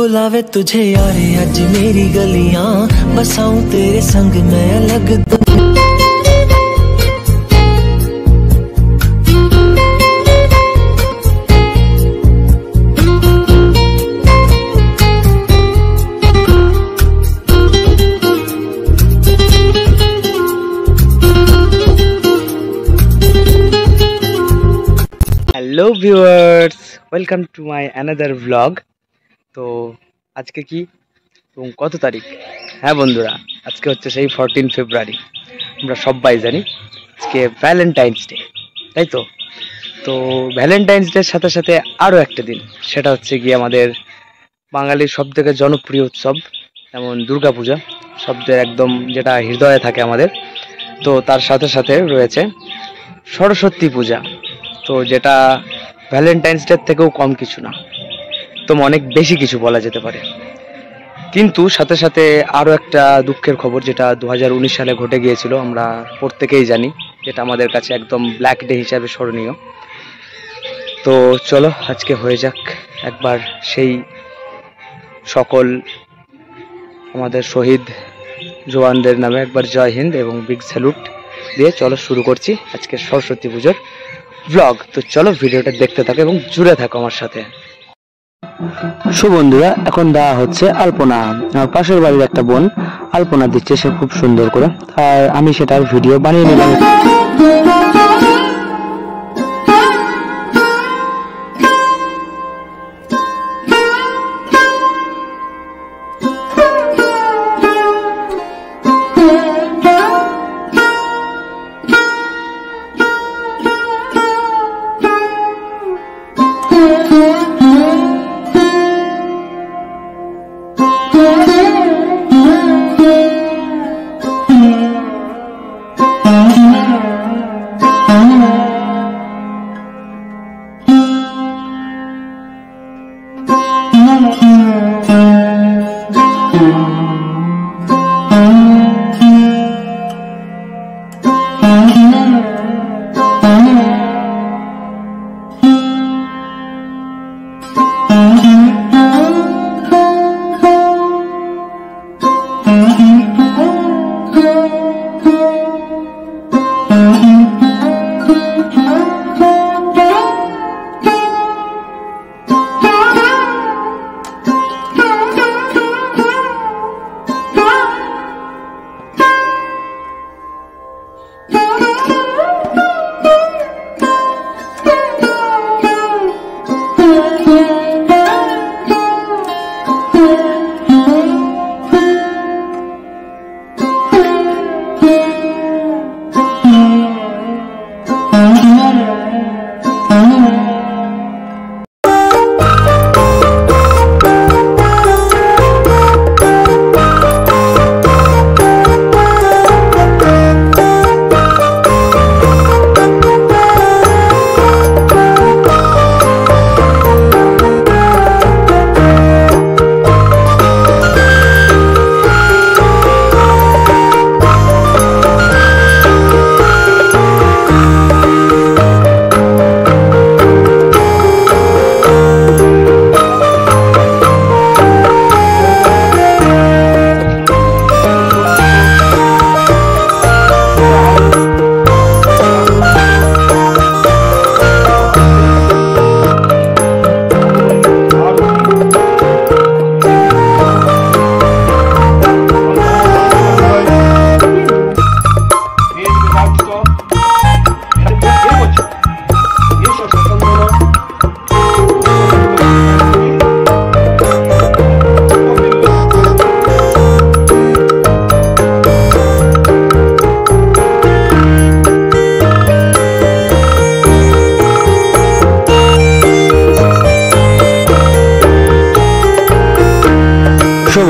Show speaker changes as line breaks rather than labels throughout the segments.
बुलावे तुझे यारे आज मेरी गलियां, बसाऊं तेरे संग मैं अलग।
Hello viewers, welcome to my another blog. তো আজকে কি এবং কত তারিখ? হ্যাঁ বন্ধুরা, আজকে হচ্ছে সেই 14 ফেব্রুয়ারি। আমরা সবাই জানি আজকে ভ্যালেন্টাইন্স ডে, তাই তো? তো ভ্যালেন্টাইন্স ডের সাথে সাথে আরও একটা দিন, সেটা হচ্ছে গিয়ে আমাদের বাঙালির সবথেকে জনপ্রিয় উৎসব, যেমন দুর্গাপূজা, শব্দের একদম যেটা হৃদয়ে থাকে আমাদের। তো তার সাথে সাথে রয়েছে সরস্বতী পূজা, তো যেটা ভ্যালেন্টাইন্স ডে থেকেও কম কিছু না, তো অনেক বেশি কিছু বলা যেতে পারে। কিন্তু সাথে সাথে আরও একটা দুঃখের খবর, যেটা 2019 সালে ঘটে গিয়েছিল, আমরা প্রত্যেকেই জানি, যেটা আমাদের কাছে একদম ব্ল্যাক ডে হিসাবে স্মরণীয়। তো চলো আজকে হয়ে যাক একবার সেই সকল আমাদের শহীদ জওয়ানদের নামে একবার জয় হিন্দ এবং বিগ স্যালুট দিয়ে চলো শুরু করছি আজকে সরস্বতী পুজোর ব্লগ। তো চলো ভিডিওটা দেখতে থাকো এবং জুড়ে থাকো আমার সাথে। বন্ধুরা, এখন দেওয়া হচ্ছে আলপনা। আমার পাশের বাড়ির একটা বোন আলপনা দিচ্ছে, সে খুব সুন্দর করে, আর আমি সেটার ভিডিও বানিয়ে নিলাম।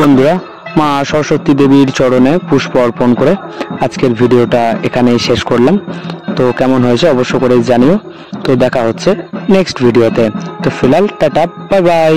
বন্ধুরা, মা সরস্বতী দেবীর চরণে পুষ্প অর্পণ করে আজকের ভিডিওটা এখানেই শেষ করলাম। তো কেমন হয়েছে অবশ্য করে জানিও। তো দেখা হচ্ছে নেক্সট ভিডিওতে। তো ফিলহাল টাটা, বাই বাই।